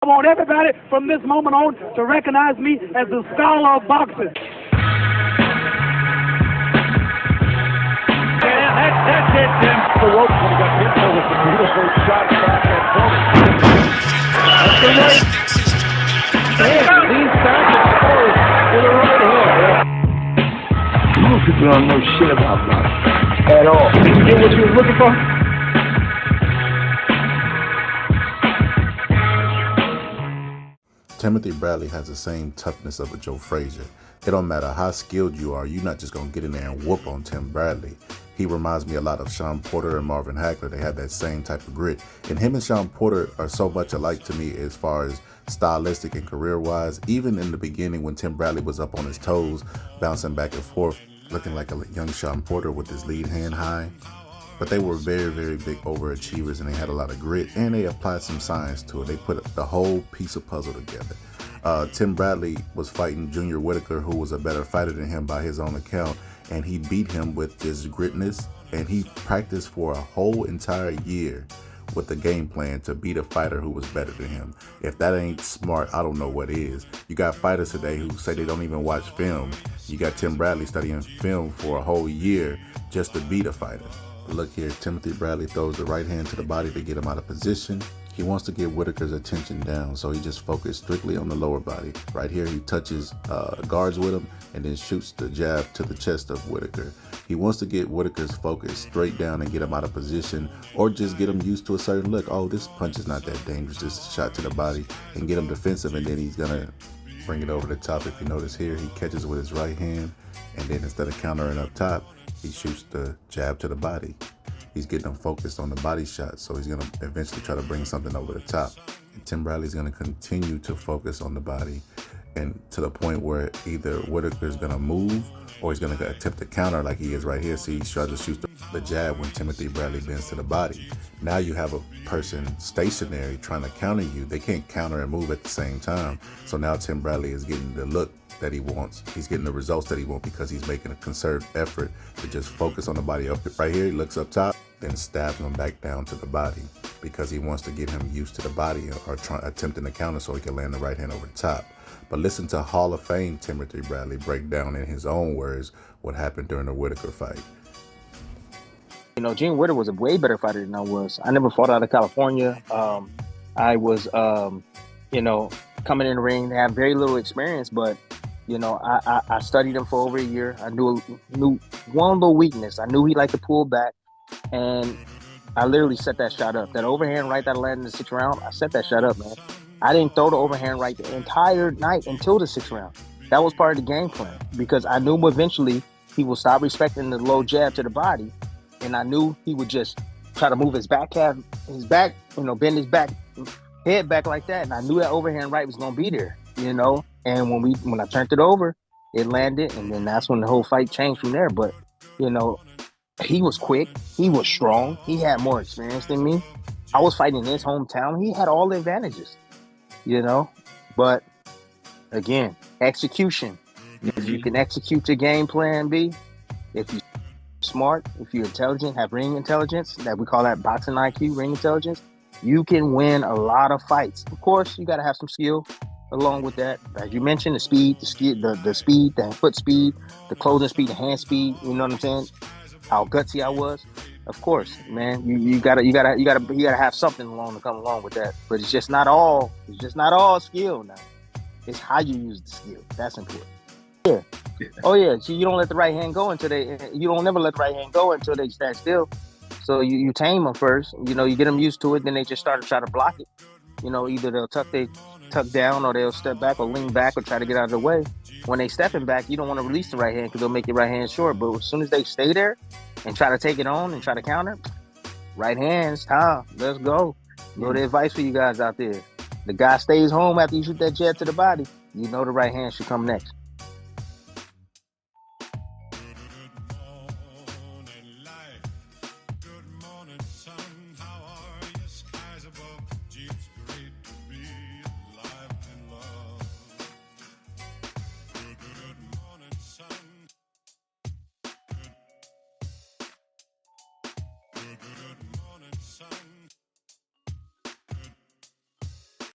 I want everybody from this moment on to recognize me as the scholar of boxing. Yeah, that's it, Tim. The ropes when he got hit there with the beautiful shot back at Tony. That's the right hand. Leans back and throws with a right hand. Most people don't know shit about boxing At all. Did you get what you were looking for? Timothy Bradley has the same toughness of a Joe Frazier. It don't matter how skilled you are, you're not just going to get in there and whoop on Tim Bradley. He reminds me a lot of Sean Porter and Marvin Hagler. They have that same type of grit. And him and Sean Porter are so much alike to me as far as stylistic and career-wise. Even in the beginning when Tim Bradley was up on his toes, bouncing back and forth, looking like a young Sean Porter with his lead hand high. But they were very, very big overachievers, and they had a lot of grit, and they applied some science to it. They put the whole piece of puzzle together. Tim Bradley was fighting Junior Whitaker, who was a better fighter than him by his own account, and he beat him with his gritness, and he practiced for a whole entire year with the game plan to beat a fighter who was better than him. If that ain't smart, I don't know what is. You got fighters today who say they don't even watch film. You got Tim Bradley studying film for a whole year just to beat a fighter. Look here, Timothy Bradley throws the right hand to the body to get him out of position. He wants to get Whitaker's attention down, so he just focused strictly on the lower body. Right here, he touches guards with him and then shoots the jab to the chest of Whitaker. He wants to get Whitaker's focus straight down and get him out of position, or just get him used to a certain look. Oh, this punch is not that dangerous, just a shot to the body, and get him defensive, and then he's going to bring it over the top. If you notice here, he catches with his right hand, and then instead of countering up top, he shoots the jab to the body. He's getting them focused on the body shot, so he's going to eventually try to bring something over the top. And Tim Bradley's going to continue to focus on the body, and to the point where either Whitaker's going to move or he's going to attempt to counter like he is right here. See, he tries to shoot the jab when Timothy Bradley bends to the body. Now you have a person stationary trying to counter you. They can't counter and move at the same time. So now Tim Bradley is getting the look that he wants. He's getting the results that he wants because he's making a concerted effort to just focus on the body. Up right here, he looks up top, then stabs him back down to the body because he wants to get him used to the body or attempting to counter so he can land the right hand over the top. But listen to Hall of Fame Timothy Bradley break down in his own words what happened during the Whitaker fight. You know, Gene Whitaker was a way better fighter than I was. I never fought out of California. I was, coming in the ring, have very little experience, but I studied him for over a year. I knew one little weakness. I knew he liked to pull back, and I literally set that shot up. That overhand right that I landed in the 6th round, I set that shot up, man. I didn't throw the overhand right the entire night until the 6th round. That was part of the game plan because I knew eventually he would stop respecting the low jab to the body, and I knew he would just try to move his back half, bend his back, head back like that, and I knew that overhand right was gonna be there, And when I turned it over, it landed, and then that's when the whole fight changed from there. But he was quick, he was strong, he had more experience than me. I was fighting in his hometown. He had all the advantages, But again, execution. If you can execute your game plan B, if you're smart, if you're intelligent, have ring intelligence, that we call that boxing IQ, ring intelligence, you can win a lot of fights. Of course, you got to have some skill along with that. As you mentioned, the speed, the foot speed, the closing speed, the hand speed. You know what I'm saying? How gutsy I was. Of course, man. You gotta have something to come along with that. But it's just not all skill now. It's how you use the skill. That's important. Yeah. Oh yeah. So you don't let the right hand go until you don't never let the right hand go until they stand still. So you tame them first. You get them used to it. Then they just start to try to block it. Either they'll tuck down, or they'll step back or lean back or try to get out of the way. When they stepping back, you don't want to release the right hand because they'll make your right hand short. But as soon as they stay there and try to take it on and try to counter, right hands, time, let's go. The advice for you guys out there. The guy stays home after you shoot that jab to the body. The right hand should come next.